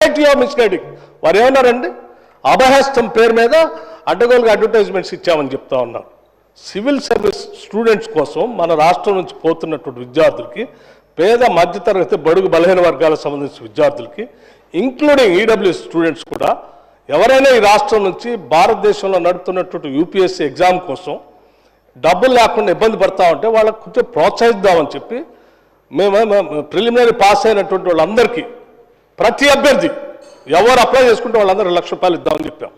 Society of misguiding. వారు ఏమన్నారండి, అభయహస్తం పేరు మీద అడ్డగోలుగా అడ్వర్టైజ్మెంట్స్ ఇచ్చామని చెప్తా ఉన్నారు. సివిల్ సర్వీస్ స్టూడెంట్స్ కోసం మన రాష్ట్రం నుంచి పోతున్నటువంటి విద్యార్థులకి, పేద మధ్యతరగతి బడుగు బలహీన వర్గాలకు సంబంధించిన విద్యార్థులకి, ఇంక్లూడింగ్ ఈడబ్ల్యూఎస్ స్టూడెంట్స్ కూడా ఎవరైనా ఈ రాష్ట్రం నుంచి భారతదేశంలో నడుపుతున్నటువంటి యూపీఎస్సీ ఎగ్జామ్ కోసం డబ్బులు లేకుండా ఇబ్బంది పడతా ఉంటే వాళ్ళకు కొంచెం ప్రోత్సహిద్దామని చెప్పి మేము ప్రిలిమినరీ పాస్ అయినటువంటి వాళ్ళందరికీ ప్రతి అభ్యర్థి ఎవరు అప్లై చేసుకుంటే వాళ్ళందరూ ₹1,00,000 ఇద్దామని చెప్పాం.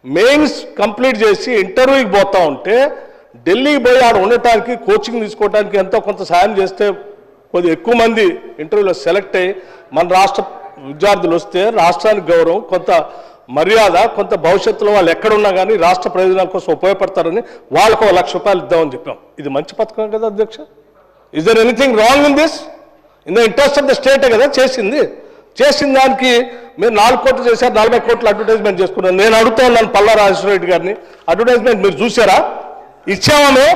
మెయిన్స్ కంప్లీట్ చేసి ఇంటర్వ్యూకి పోతా ఉంటే ఢిల్లీకి పోయి ఆడ ఉండటానికి, కోచింగ్ తీసుకోవడానికి ఎంతో కొంత సాయం చేస్తే కొద్దిగా ఎక్కువ మంది ఇంటర్వ్యూలో సెలెక్ట్ అయ్యి మన రాష్ట్ర విద్యార్థులు వస్తే రాష్ట్రానికి గౌరవం, కొంత మర్యాద, కొంత భవిష్యత్తులో వాళ్ళు ఎక్కడున్నా కానీ రాష్ట్ర ప్రయోజనాల కోసం ఉపయోగపడతారని వాళ్ళకు ₹1,00,000 ఇద్దామని చెప్పాం. ఇది మంచి పథకం కదా అధ్యక్ష? Is there anything wrong in this? In the interest of the స్టేటే కదా చేసింది. చేసిన దానికి మీరు 4 కోట్లు చేశారు, 40 కోట్లు అడ్వర్టైజ్మెంట్ చేసుకున్నారు. నేను అడుగుతా ఉన్నాను పల్లా రాజేశ్వరరెడ్డి గారిని, అడ్వర్టైజ్మెంట్ మీరు చూసారా? ఇచ్చామా?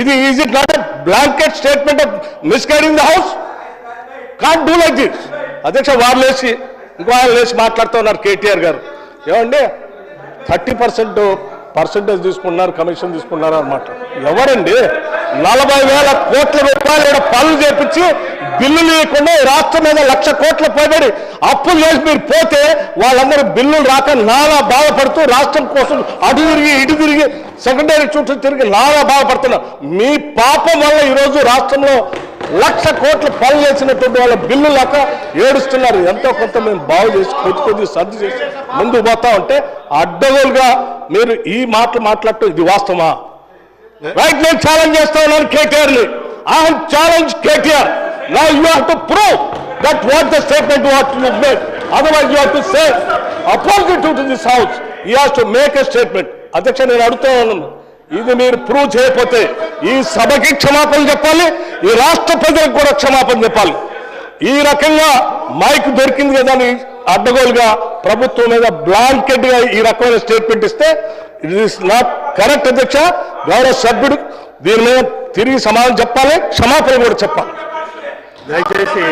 ఇది is it not a blanket statement of misguiding the house? Can't do like this. అధ్యక్ష వారు లేచి ఇంకో ఆయన లేచి మాట్లాడుతూ ఉన్నారు కేటీఆర్ గారు, ఏమండి 30% తీసుకున్నారు, కమిషన్ తీసుకున్నారు అన్నమాట. ఎవరండి 40,000 కోట్ల రూపాయలు పనులు చేపించి బిల్లులు లేకుండా రాష్ట్రం మీద 1,00,000 కోట్ల పైబడి అప్పులు చేసి మీరు పోతే వాళ్ళందరూ బిల్లులు రాక నానా బాధపడుతూ రాష్ట్రం కోసం అటు తిరిగి ఇటు తిరిగి సెకండరీ చుట్టూ తిరిగి నానా బాధపడుతున్నారు. మీ పాపం వల్ల ఈరోజు రాష్ట్రంలో 1,00,000 కోట్ల పనులు చేసినటువంటి వాళ్ళ బిల్లు లేక ఏడుస్తున్నారు. ఎంతో కొంత మేము బాగు చేసి కొద్ది సర్ది చేసి ముందుకు పోతా ఉంటే అడ్డగోలుగా మీరు ఈ మాటలు మాట్లాడటం ఇది వాస్తవమా? రైట్, నేను ఛాలెంజ్ చేస్తా ఉన్నాను కేటీఆర్ని. I have challenge KTR. Now you have to prove that what the statement what you made. Otherwise you have to say opposite to this house. He has to make a statement. అధ్యక్ష నేను అడుగుతా ఉన్నాను, ఇది మీరు prove చేయకపోతే ఈ సభకి క్షమాపణ చెప్పాలి, ఈ రాష్ట్ర ప్రజలకు కూడా క్షమాపణ చెప్పాలి. ఈ రకంగా మైక్ దొరికింది కదా అని అడ్డగోలుగా ప్రభుత్వం మీద బ్లాంకెట్ గా ఈ రకమైన స్టేట్మెంట్ ఇస్తే ఇట్ ఈస్ నాట్ కరెక్ట్ అధ్యక్ష. గౌరవ సభ్యుడు దీని మీద తిరిగి సమాధానం చెప్పాలి, క్షమాపణ కూడా చెప్పాలి. దయచేసి